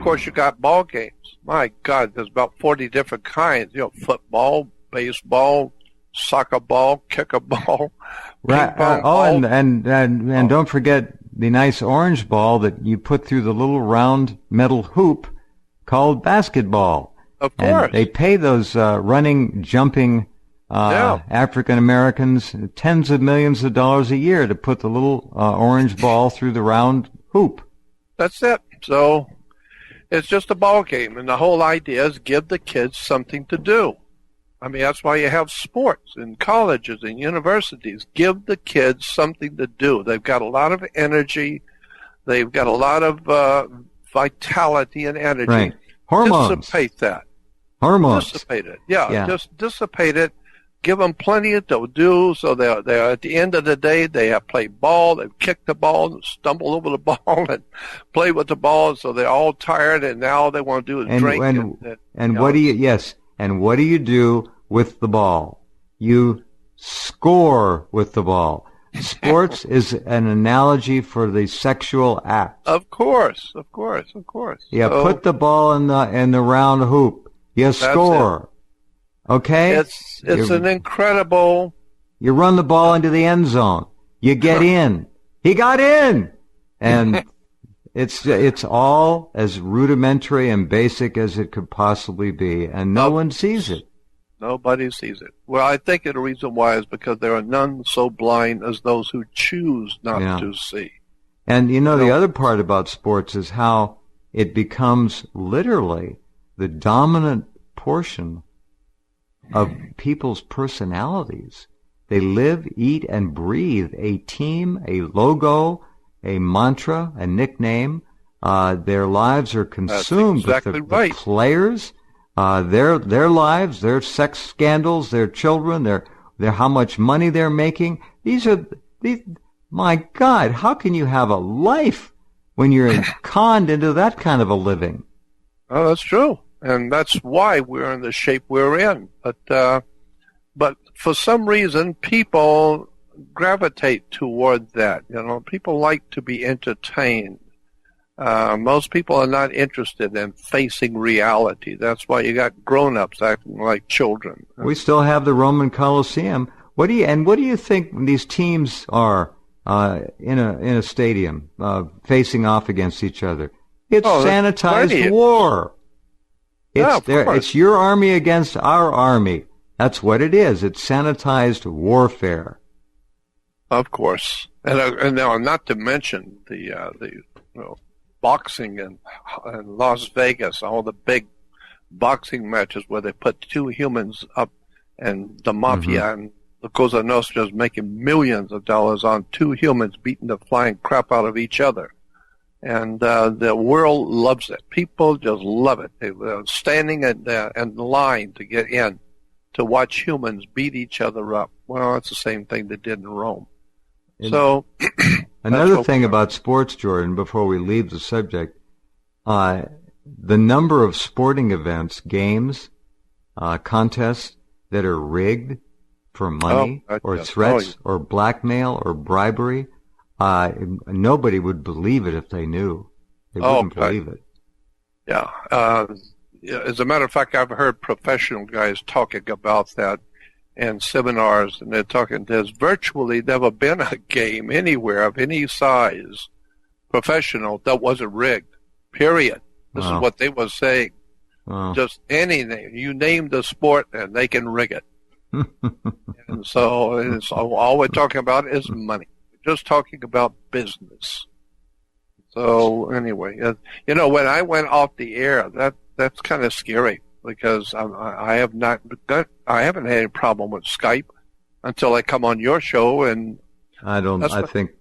course, you got ball games. My God, there's about 40 different kinds. Football, baseball, soccer ball, kicker ball, right. ping pong ball. And don't forget the nice orange ball that you put through the little round metal hoop called basketball. Of course. And they pay those running, jumping African Americans tens of millions of dollars a year to put the little orange ball through the round hoop. That's it. So it's just a ball game, and the whole idea is give the kids something to do. I mean, that's why you have sports in colleges and universities. Give the kids something to do. They've got a lot of energy. They've got a lot of vitality and energy. Right. Hormones. Dissipate that. Hormones. Dissipate it. Yeah, just dissipate it. Give them plenty to do, so they're at the end of the day, they have played ball, they've kicked the ball, and stumbled over the ball, and play with the ball, so they're all tired, and now all they want to do is drink. And what do you do with the ball? You score with the ball. Sports is an analogy for the sexual act. Of course. Yeah, put the ball in the round hoop. You score. Okay? It's an incredible... You run the ball into the end zone. You get in. He got in! And it's all as rudimentary and basic as it could possibly be, and no one sees it. Nobody sees it. Well, I think the reason why is because there are none so blind as those who choose not to see. And the other part about sports is how it becomes literally the dominant portion of people's personalities. They live, eat, and breathe a team, a logo, a mantra, a nickname. Their lives are consumed with the players, their lives, their sex scandals, their children, their how much money they're making. My God, how can you have a life when you're conned into that kind of a living? Oh, that's true. And that's why we're in the shape we're in. But for some reason, people gravitate toward that. People like to be entertained. Most people are not interested in facing reality. That's why you got grown-ups acting like children. We still have the Roman Colosseum. What do you think these teams are in a stadium facing off against each other? It's sanitized war. It's your army against our army. That's what it is. It's sanitized warfare. Of course, and now not to mention the boxing in Las Vegas, all the big boxing matches where they put two humans up, and the mafia and the Cosa Nostra is making millions of dollars on two humans beating the flying crap out of each other. And the world loves it. People just love it. They're standing in line to get in to watch humans beat each other up. Well, it's the same thing they did in Rome. So another thing about sports, Jordan, before we leave the subject, the number of sporting events, games, contests that are rigged for money or threats or blackmail or bribery. Nobody would believe it if they knew. They wouldn't believe it. Yeah. As a matter of fact, I've heard professional guys talking about that in seminars, and they're talking, there's virtually never been a game anywhere of any size, professional, that wasn't rigged, period. This is what they were saying. Wow. Just anything. You name the sport, and they can rig it. And so all we're talking about is money. Just talking about business. So anyway, when I went off the air, that's kind of scary because I haven't had any problem with Skype until I come on your show, and I think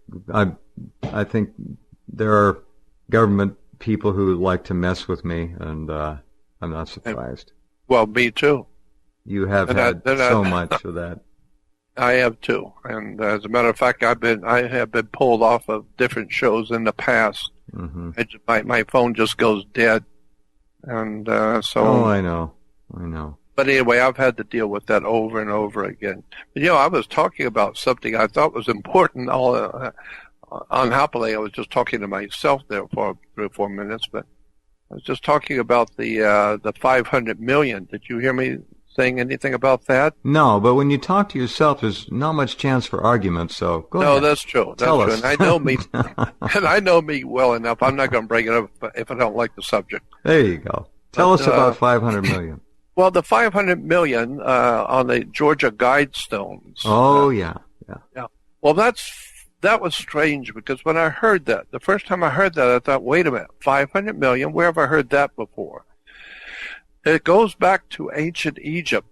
there are government people who like to mess with me, and I'm not surprised. Well, me too. You have had so much of that. I have too, and as a matter of fact, I have been pulled off of different shows in the past. Mm-hmm. My phone just goes dead, and so. Oh, I know. But anyway, I've had to deal with that over and over again. But, I was talking about something I thought was important. Unhappily, I was just talking to myself there for 3 or 4 minutes. But I was just talking about the 500 million. Did you hear me saying anything about that? No, but when you talk to yourself, there's not much chance for argument. So go ahead. No, that's true. Tell true. us. And I know me well enough. I'm not going to bring it up if I don't like the subject. There you go. Tell us about 500 million. Well, the 500 million on the Georgia Guidestones. Oh, yeah. Well, that was strange because when I heard that, the first time I heard that, I thought, wait a minute, 500 million? Where have I heard that before? It goes back to ancient Egypt.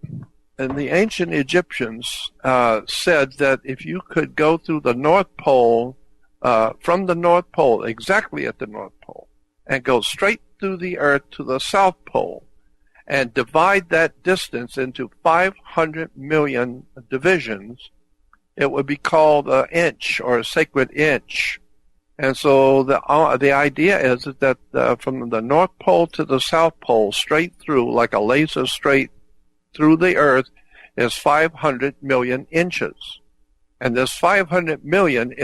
And the ancient Egyptians said that if you could go through the North Pole, from the North Pole, exactly at the North Pole, and go straight through the Earth to the South Pole, and divide that distance into 500 million divisions, it would be called an inch or a sacred inch. And so the idea is that from the North Pole to the South Pole, straight through, like a laser straight through the Earth, is 500 million inches. And this 500 million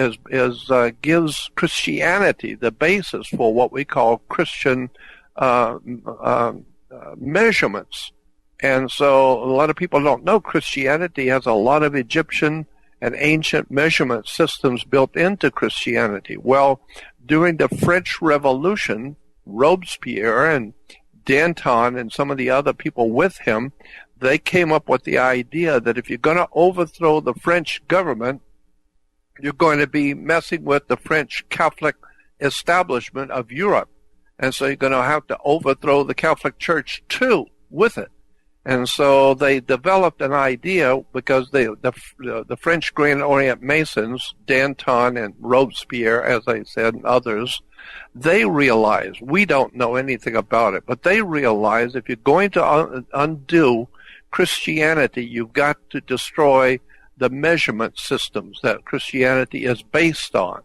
gives Christianity the basis for what we call Christian measurements. And so a lot of people don't know Christianity has a lot of Egyptian and ancient measurement systems built into Christianity. Well, during the French Revolution, Robespierre and Danton and some of the other people with him, they came up with the idea that if you're going to overthrow the French government, you're going to be messing with the French Catholic establishment of Europe. And so you're going to have to overthrow the Catholic Church too with it. And so they developed an idea because the French Grand Orient Masons, Danton and Robespierre, as I said, and others, they realized, we don't know anything about it, but they realized if you're going to undo Christianity, you've got to destroy the measurement systems that Christianity is based on.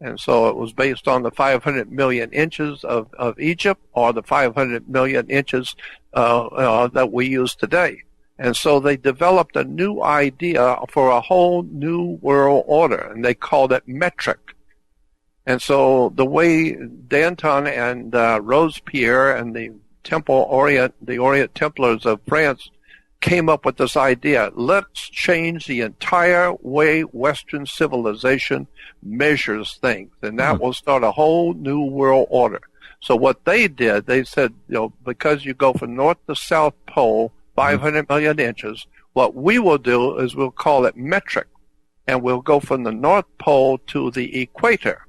And so it was based on the 500 million inches of Egypt or the 500 million inches that we use today. And so they developed a new idea for a whole new world order, and they called it metric. And so the way Danton and Robespierre and the Orient Templars of France came up with this idea, let's change the entire way Western civilization measures things, and that will start a whole new world order. So what they did, they said, because you go from North to South Pole, 500 million inches, what we will do is we'll call it metric, and we'll go from the North Pole to the equator,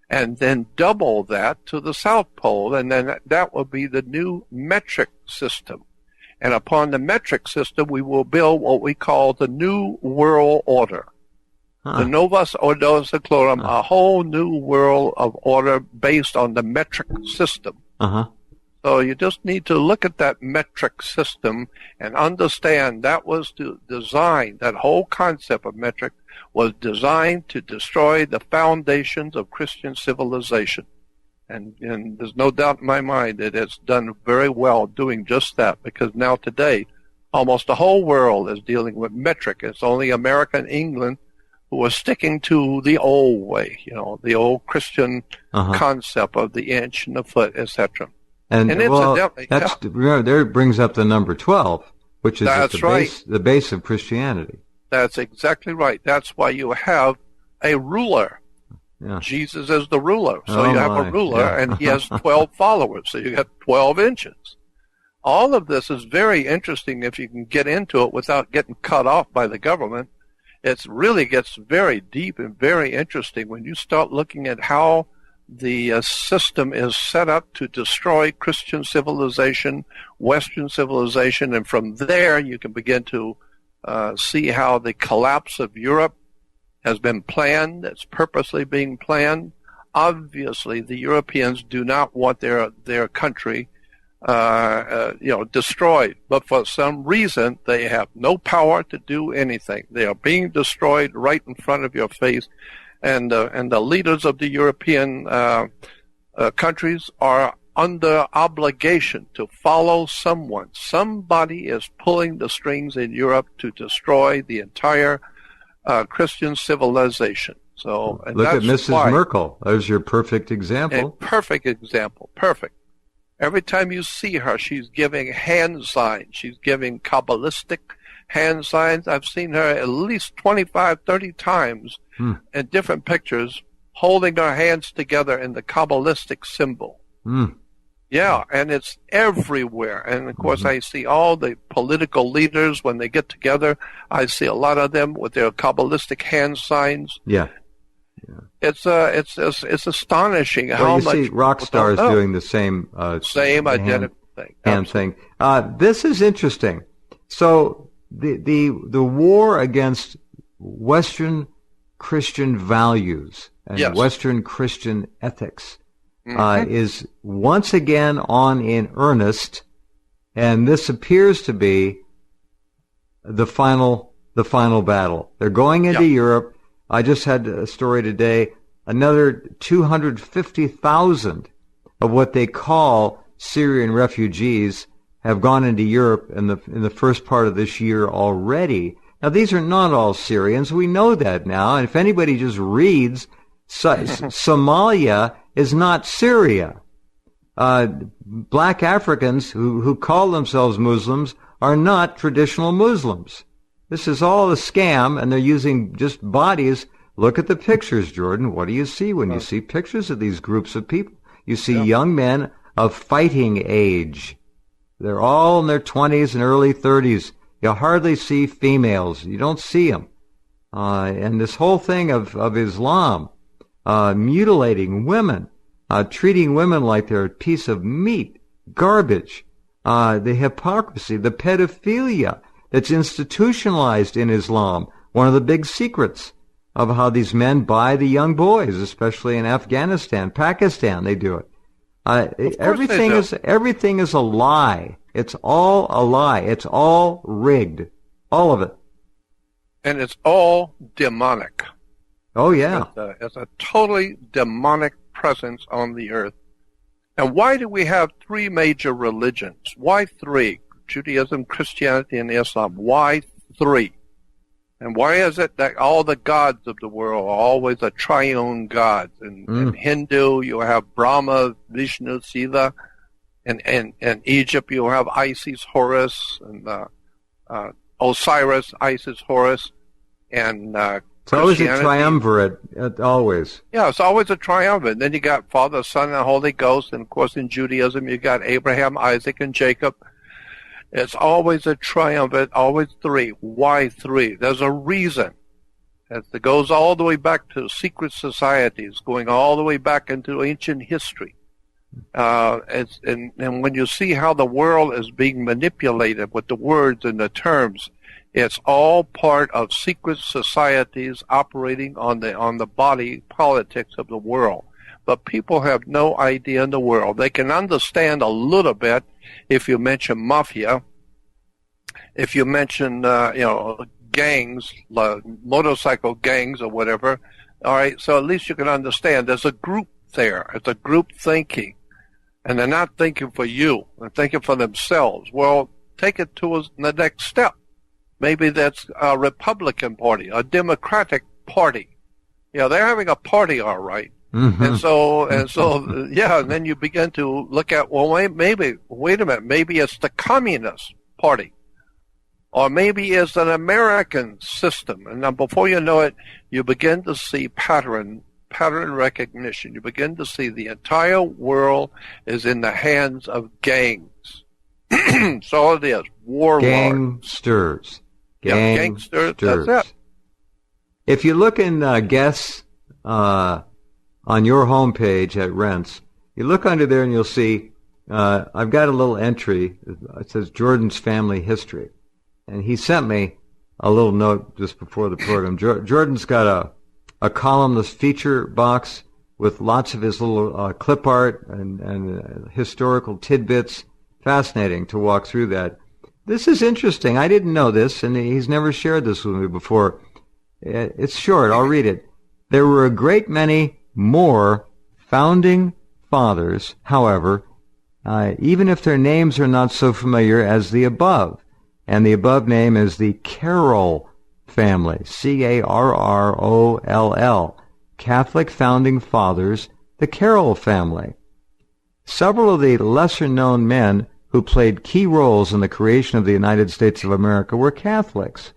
and then double that to the South Pole, and then that will be the new metric system. And upon the metric system, we will build what we call the New World Order. The Novus Ordo Seclorum, a whole new world of order based on the metric system. So you just need to look at that metric system and understand that was designed, that whole concept of metric was designed to destroy the foundations of Christian civilization. And there's no doubt in my mind that it's done very well doing just that, because now today, almost the whole world is dealing with metric. It's only America and England who are sticking to the old way, the old Christian concept of the inch and the foot, etc. And remember, there it brings up the number 12, which is the base of Christianity. That's exactly right. That's why you have a ruler. Yeah. Jesus is the ruler. So you have a ruler, and he has 12 followers. So you got 12 inches. All of this is very interesting if you can get into it without getting cut off by the government. It really gets very deep and very interesting when you start looking at how the system is set up to destroy Christian civilization, Western civilization, and from there you can begin to see how the collapse of Europe has been planned. It's purposely being planned. Obviously, the Europeans do not want their country, destroyed. But for some reason, they have no power to do anything. They are being destroyed right in front of your face, and the leaders of the European countries are under obligation to follow someone. Somebody is pulling the strings in Europe to destroy the entire Christian civilization. So look at Mrs. Merkel. There's your perfect example. A perfect example. Perfect. Every time you see her, she's giving hand signs. She's giving Kabbalistic hand signs. I've seen her at least 25, 30 times in different pictures holding her hands together in the Kabbalistic symbol. Yeah, and it's everywhere. And, of course, I see all the political leaders, when they get together, I see a lot of them with their Kabbalistic hand signs. Yeah. It's astonishing how you much see rock stars doing the same identical hand thing. This is interesting. So the war against Western Christian values and Western Christian ethics is once again on in earnest, and this appears to be the final battle. They're going into Europe. I just had a story today. Another 250,000 of what they call Syrian refugees have gone into Europe in the first part of this year already. Now, these are not all Syrians. We know that now. And if anybody just reads, Somalia is not Syria. Black Africans who call themselves Muslims are not traditional Muslims. This is all a scam, and they're using just bodies. Look at the pictures, Jordan. What do you see when you see pictures of these groups of people? You see young men of fighting age. They're all in their 20s and early 30s. You hardly see females. You don't see them. And this whole thing of Islam, mutilating women, treating women like they're a piece of meat, garbage, the hypocrisy, the pedophilia that's institutionalized in Islam. One of the big secrets of how these men buy the young boys, especially in Afghanistan, Pakistan, they do it. Everything is a lie. It's all a lie. It's all rigged. All of it. And it's all demonic. Oh, yeah. It's a totally demonic presence on the earth. And why do we have three major religions? Why three? Judaism, Christianity, and Islam. Why three? And why is it that all the gods of the world are always a triune god? In Hindu, you have Brahma, Vishnu, Shiva. In Egypt, you have Isis, Horus, and Osiris, Isis, Horus, and it's always a triumvirate, always. Yeah, it's always a triumvirate. Then you got Father, Son, and Holy Ghost, and of course in Judaism you got Abraham, Isaac, and Jacob. It's always a triumvirate, always three. Why three? There's a reason. It goes all the way back to secret societies, going all the way back into ancient history. And when you see how the world is being manipulated with the words and the terms, it's all part of secret societies operating on the body politics of the world. But people have no idea in the world. They can understand a little bit if you mention mafia, if you mention gangs, motorcycle gangs or whatever. All right, so at least you can understand. There's a group there. It's a group thinking. And they're not thinking for you. They're thinking for themselves. Well, take it to the next step. Maybe that's a Republican Party, a Democratic Party. Yeah, they're having a party, all right. Mm-hmm. And then you begin to look at, well, wait a minute, maybe it's the Communist Party. Or maybe it's an American system. And then before you know it, you begin to see pattern recognition. You begin to see the entire world is in the hands of gangs. That's all it is. Warlords. Gangsters. Gangsters. That's it. If you look in guests on your homepage at Rense, you look under there and you'll see I've got a little entry. It says Jordan's Family History. And he sent me a little note just before the program. Jordan's got a columnist feature box with lots of his little clip art and historical tidbits. Fascinating to walk through that. This is interesting. I didn't know this, and he's never shared this with me before. It's short. I'll read it. There were a great many more founding fathers, however, even if their names are not so familiar as the above. And the above name is the Carroll family, Carroll, Catholic Founding Fathers, the Carroll family. several of the lesser-known men who played key roles in the creation of the United States of America were Catholics.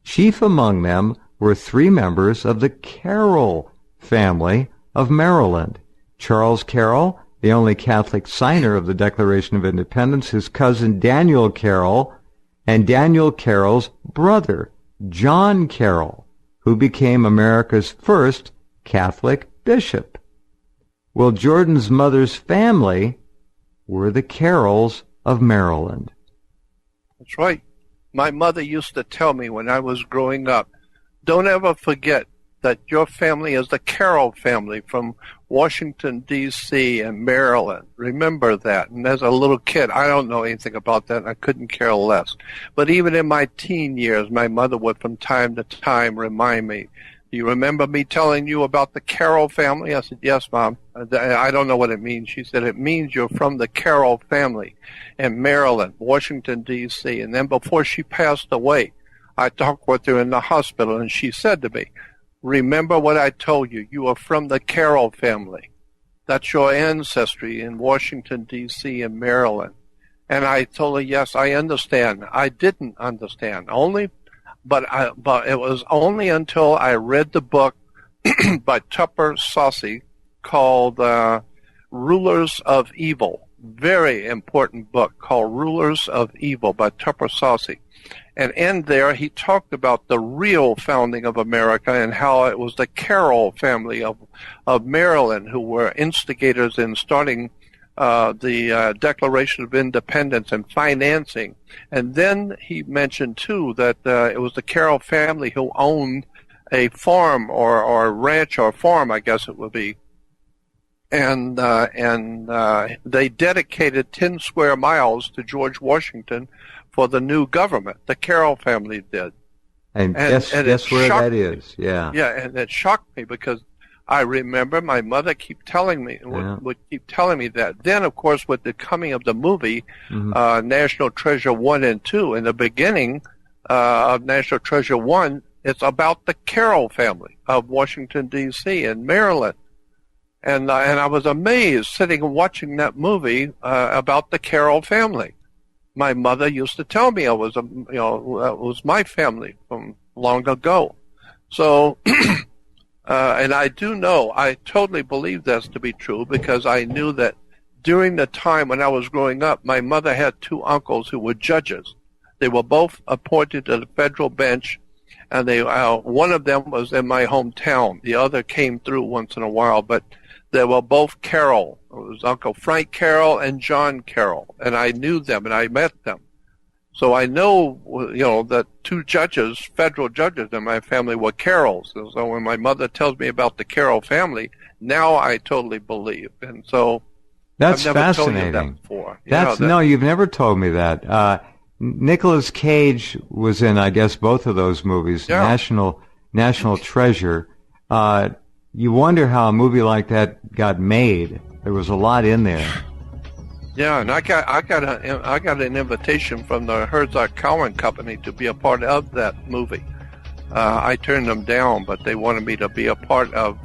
Chief among them were 3 members of the Carroll family of Maryland. Charles Carroll, the only Catholic signer of the Declaration of Independence, his cousin Daniel Carroll, and Daniel Carroll's brother, John Carroll, who became America's first Catholic bishop. Well, Jordan's mother's family were the Carrolls of Maryland. That's right. My mother used to tell me when I was growing up, don't ever forget that your family is the Carroll family from Washington, D.C. and Maryland. Remember that. And as a little kid, I don't know anything about that. I couldn't care less. But even in my teen years, my mother would from time to time remind me, do you remember me telling you about the Carroll family? I said, yes, Mom. I don't know what it means. She said, it means you're from the Carroll family in Maryland, Washington, D.C. And then before she passed away, I talked with her in the hospital, and she said to me, remember what I told you. You are from the Carroll family. That's your ancestry in Washington, D.C. and Maryland. And I told her, yes, I understand. I didn't understand. But it was only until I read the book by Tupper Saucy called Rulers of Evil. Very important book called Rulers of Evil by Tupper Saucy. And in there, he talked about the real founding of America and how it was the Carroll family of Maryland who were instigators in starting the Declaration of Independence and financing. And then he mentioned, too, that it was the Carroll family who owned a farm or ranch or farm, I guess it would be. And they dedicated 10 square miles to George Washington for the new government. The Carroll family did. And guess where that is. Yeah. Yeah, and it shocked me because I remember my mother would keep telling me that. Then, of course, with the coming of the movie, National Treasure 1 and 2, in the beginning of National Treasure 1, it's about the Carroll family of Washington, D.C. and Maryland. And I was amazed sitting and watching that movie about the Carroll family. My mother used to tell me it was my family from long ago. So, and I do know, I totally believe this to be true because I knew that during the time when I was growing up, my mother had 2 uncles who were judges. They were both appointed to the federal bench, and one of them was in my hometown. The other came through once in a while, but they were both Carroll. It was Uncle Frank Carroll and John Carroll, and I knew them and I met them. So I know, that 2 judges, federal judges in my family were Carrolls. And so when my mother tells me about the Carroll family, now I totally believe. And so that's I've never fascinating. told you that before. No, you've never told me that. Nicolas Cage was in, I guess, both of those movies. Yeah. National Treasure. You wonder how a movie like that got made. There was a lot in there. Yeah, and I got an invitation from the Herzog Cowan Company to be a part of that movie. I turned them down, but they wanted me to be a part of.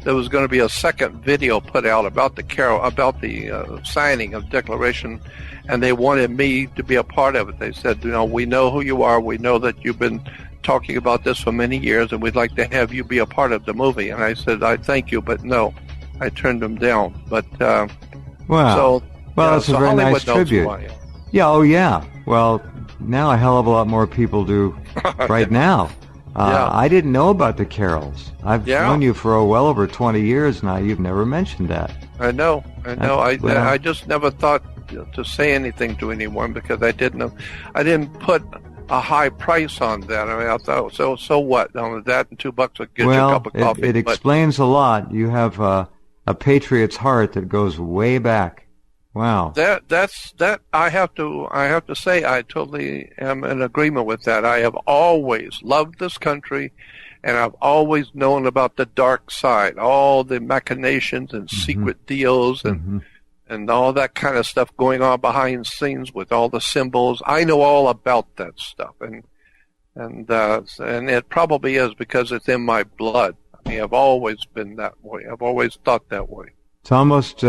There was going to be a second video put out about the signing of Declaration, and they wanted me to be a part of it. They said, we know who you are. We know that you've been talking about this for many years, and we'd like to have you be a part of the movie. And I said, I thank you, but no. I turned them down. But wow. That's a very Hollywood nice tribute. Yeah, oh yeah. Well, now a hell of a lot more people do right now. I didn't know about the Carrolls. I've known you for well over 20 years now. You've never mentioned that. I know. I just never thought to say anything to anyone because I didn't put a high price on that. I mean, I thought, so what? That and $2 will get you a cup of coffee. It explains a lot. You have a patriot's heart that goes way back. Wow. That's I have to say I totally am in agreement with that. I have always loved this country, and I've always known about the dark side, all the machinations and secret deals and all that kind of stuff going on behind the scenes with all the symbols. I know all about that stuff, and it probably is because it's in my blood. I mean, I've always been that way. I've always thought that way. It's almost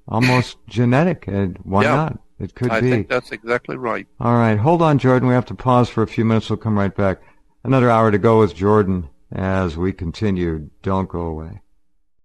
almost genetic. And why not? It could be. I think that's exactly right. All right. Hold on, Jordan. We have to pause for a few minutes. We'll come right back. Another hour to go with Jordan as we continue. Don't go away.